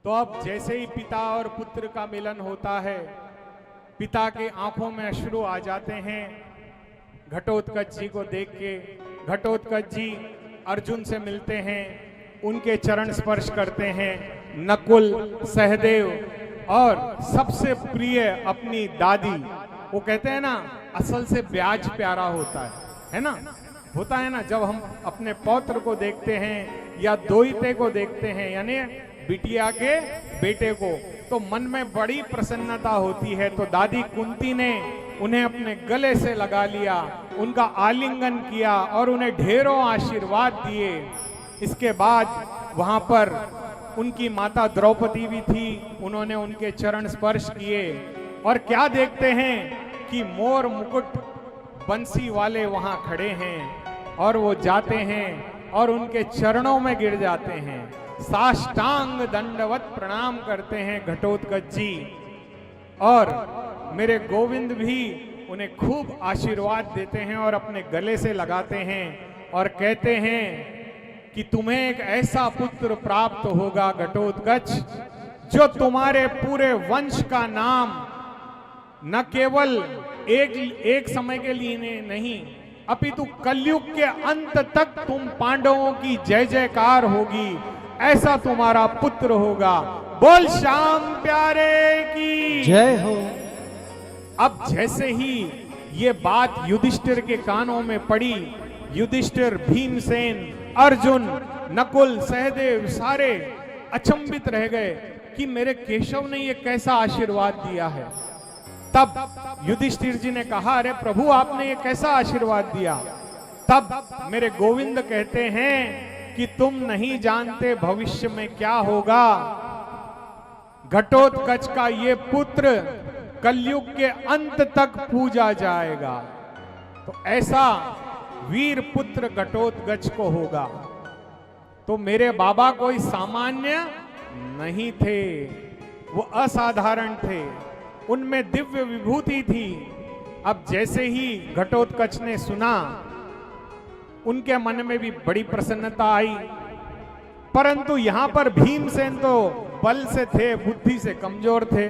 तो अब जैसे ही पिता और पुत्र का मिलन होता है, पिता के आंखों में अश्रु आ जाते हैं घटोत्कच जी को देख के। घटोत्कच जी अर्जुन से मिलते हैं, उनके चरण स्पर्श करते हैं। नकुल, सहदेव और सबसे प्रिय अपनी दादी, वो कहते हैं ना असल से ब्याज प्यारा है ना, होता है ना। जब हम अपने पौत्र को देखते हैं या दोहिते को देखते हैं, यानी बिटिया के बेटे को, तो मन में बड़ी प्रसन्नता होती है। तो दादी कुंती ने उन्हें अपने गले से लगा लिया, उनका आलिंगन किया और उन्हें ढेरों आशीर्वाद दिए। इसके बाद वहां पर उनकी माता द्रौपदी भी थी, उन्होंने उनके चरण स्पर्श किए। और क्या देखते हैं कि मोर मुकुट बंसी वाले वहां खड़े हैं और वो जाते हैं और उनके चरणों में गिर जाते हैं, साष्टांग दंडवत प्रणाम करते हैं घटोत्कच जी। और मेरे गोविंद भी उन्हें खूब आशीर्वाद देते हैं और अपने गले से लगाते हैं और कहते हैं कि तुम्हें एक ऐसा पुत्र प्राप्त होगा घटोत्कच, जो तुम्हारे पूरे वंश का नाम न केवल एक समय के लिए नहीं, अपितु कलयुग के अंत तक तुम पांडवों की जय जयकार होगी, ऐसा तुम्हारा पुत्र होगा। बोल श्याम प्यारे की जय हो। अब जैसे ही ये बात युधिष्ठिर के कानों में पड़ी, युधिष्ठिर, भीमसेन, अर्जुन, नकुल, सहदेव सारे अचंभित रह गए कि मेरे केशव ने ये कैसा आशीर्वाद दिया है। तब युधिष्ठिर जी ने कहा, अरे प्रभु आपने ये कैसा आशीर्वाद दिया। तब मेरे गोविंद कहते हैं कि तुम नहीं जानते भविष्य में क्या होगा। घटोत्कच का ये पुत्र कलयुग के अंत तक पूजा जाएगा। तो ऐसा वीर पुत्र घटोत्कच को होगा। तो मेरे बाबा कोई सामान्य नहीं थे, वो असाधारण थे, उनमें दिव्य विभूति थी। अब जैसे ही घटोत्कच ने सुना, उनके मन में भी बड़ी प्रसन्नता आई। परंतु यहां पर भीमसेन तो बल से थे, बुद्धि से कमजोर थे।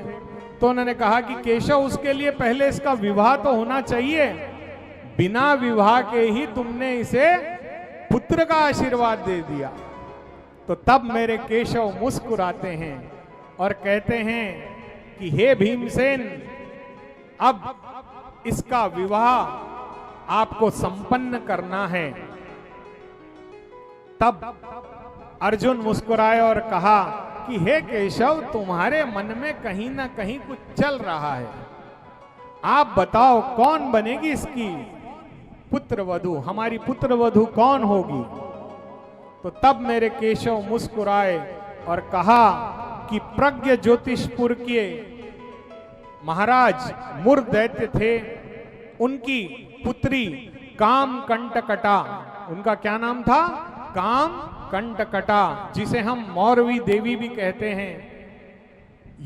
तो उन्होंने कहा कि केशव, उसके लिए पहले इसका विवाह तो होना चाहिए, बिना विवाह के ही तुमने इसे पुत्र का आशीर्वाद दे दिया। तो तब मेरे केशव मुस्कुराते हैं और कहते हैं कि हे भीमसेन, अब इसका विवाह आपको संपन्न करना है। तब अर्जुन मुस्कुराए और कहा कि हे केशव, तुम्हारे मन में कहीं ना कहीं कुछ चल रहा है, आप बताओ कौन बनेगी इसकी पुत्र वधु, हमारी पुत्र वधु कौन होगी। तो तब मेरे केशव मुस्कुराए और कहा कि प्रज्ञ ज्योतिषपुर के महाराज मुर दैत्य थे, उनकी पुत्री काम कंटकटा, उनका क्या नाम था, काम कंटकटा, जिसे हम मौरवी देवी भी कहते हैं,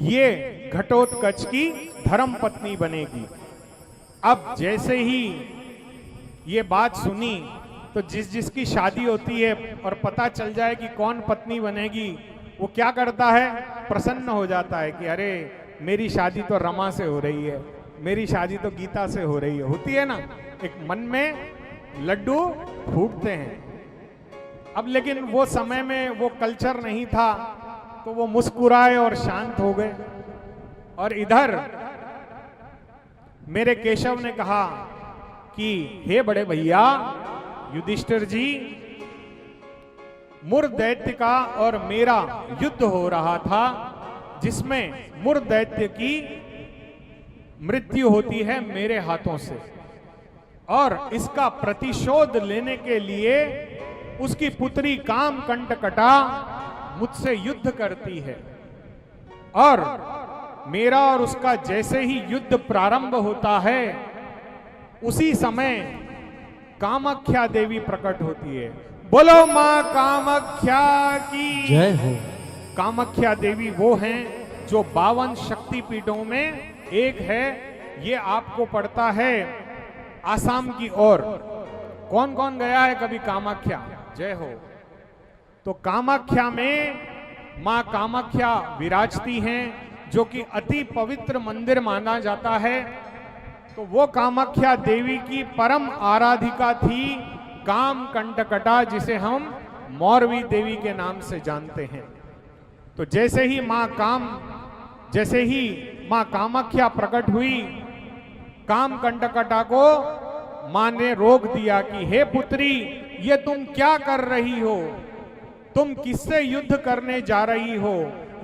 ये घटोत्कच की धर्म पत्नी बनेगी। अब जैसे ही ये बात सुनी, तो जिसकी शादी होती है और पता चल जाए कि कौन पत्नी बनेगी, वो क्या करता है, प्रसन्न हो जाता है कि अरे मेरी शादी तो रमा से हो रही है, मेरी शादी तो गीता से हो रही है, होती है ना, एक मन में लड्डू फूटते हैं। अब लेकिन वो समय में वो कल्चर नहीं था, तो वो मुस्कुराए और शांत हो गए। और इधर मेरे केशव ने कहा कि हे बड़े भैया युधिष्ठिर जी, मुर दैत्य का और मेरा युद्ध हो रहा था, जिसमें मुर दैत्य की मृत्यु होती है मेरे हाथों से, और इसका प्रतिशोध लेने के लिए उसकी पुत्री काम कंटकटा मुझसे युद्ध करती है। और मेरा और उसका जैसे ही युद्ध प्रारंभ होता है, उसी समय कामाख्या देवी प्रकट होती है। बोलो मां कामाख्या की जय हो। कामाख्या देवी वो हैं जो 52 शक्तिपीठों में एक है। ये आपको पड़ता है आसाम की ओर। कौन कौन गया है कभी कामाख्या? जय हो। तो कामाख्या में मां कामाख्या विराजती हैं, जो कि अति पवित्र मंदिर माना जाता है। तो वो कामाख्या देवी की परम आराधिका थी काम कंटकटा, जिसे हम मौरवी देवी के नाम से जानते हैं। तो जैसे ही मां कामाख्या प्रकट हुई, काम कंटकटा को मां ने रोक दिया कि हे पुत्री, ये तुम क्या कर रही हो? तुम किससे युद्ध करने जा रही हो?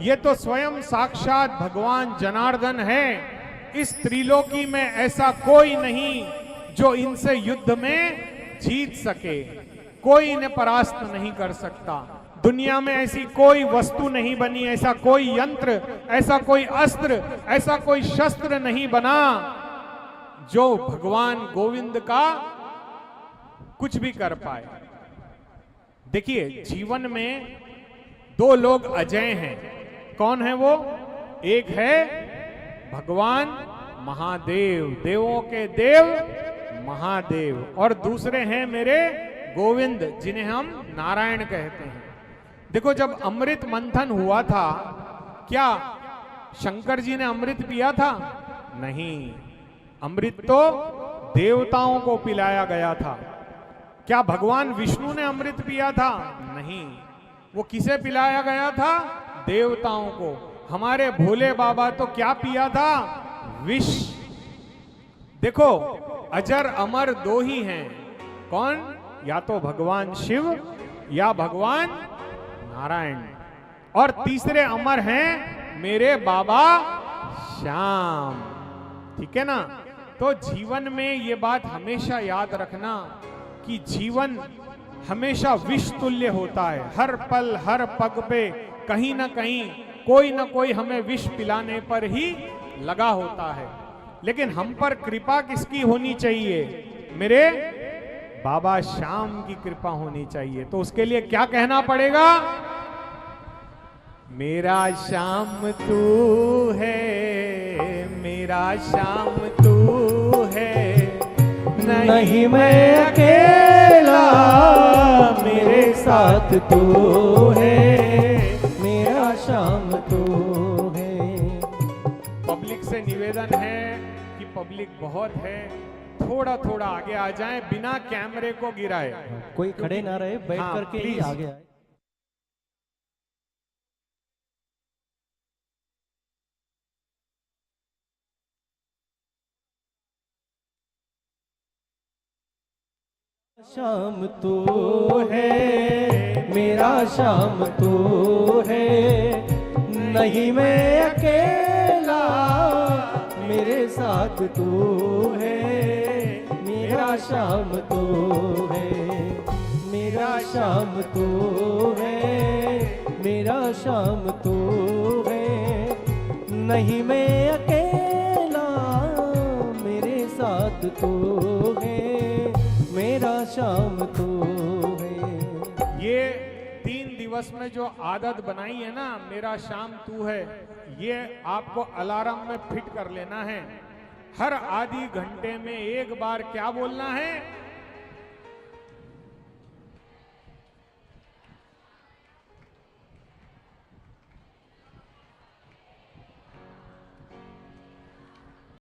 ये तो स्वयं साक्षात भगवान जनार्दन है। इस त्रिलोकी में ऐसा कोई नहीं जो इनसे युद्ध में जीत सके, कोई इन्हें परास्त नहीं कर सकता। दुनिया में ऐसी कोई वस्तु नहीं बनी, ऐसा कोई यंत्र, ऐसा कोई अस्त्र, ऐसा कोई शस्त्र नहीं बना जो भगवान गोविंद का कुछ भी कर पाए। देखिए, जीवन में दो लोग अजय हैं। कौन है वो? एक है भगवान महादेव, देवों के देव महादेव, और दूसरे हैं मेरे गोविंद, जिन्हें हम नारायण कहते हैं। देखो, जब अमृत मंथन हुआ था, क्या शंकर जी ने अमृत पिया था? नहीं, अमृत तो देवताओं को पिलाया गया था। क्या भगवान विष्णु ने अमृत पिया था? नहीं, वो किसे पिलाया गया था? देवताओं को। हमारे भोले बाबा तो क्या पिया था? विष। देखो, अजर अमर दो ही हैं। कौन? या तो भगवान शिव या भगवान नारायण, और तीसरे अमर हैं मेरे बाबा श्याम। ठीक है ना? तो जीवन में ये बात हमेशा याद रखना कि जीवन हमेशा विष तुल्य होता है। हर पल हर पग पे कहीं ना कहीं कोई ना कोई हमें विष पिलाने पर ही लगा होता है। लेकिन हम पर कृपा किसकी होनी चाहिए? मेरे बाबा श्याम की कृपा होनी चाहिए। तो उसके लिए क्या कहना पड़ेगा? मेरा श्याम तू है, मेरा श्याम तू है, नहीं मैं अकेला, मेरे साथ तू है, मेरा श्याम तू है। पब्लिक से निवेदन है कि पब्लिक बहुत है, थोड़ा थोड़ा आगे आ जाएं, बिना कैमरे को गिराए। कोई खड़े ना रहे, बैठ करके ही आगे आए। श्याम तू है, मेरा श्याम तू है, नहीं मैं अकेला, मेरे साथ तू है, मेरा श्याम तू है, मेरा श्याम तू है, मेरा श्याम तू है, नहीं मैं अकेला, मेरे साथ तू है, मेरा श्याम तू है। ये 3 दिवस में जो आदत बनाई है ना, मेरा श्याम तू है, ये आपको अलार्म में फिट कर लेना है। हर आधी घंटे में एक बार क्या बोलना है?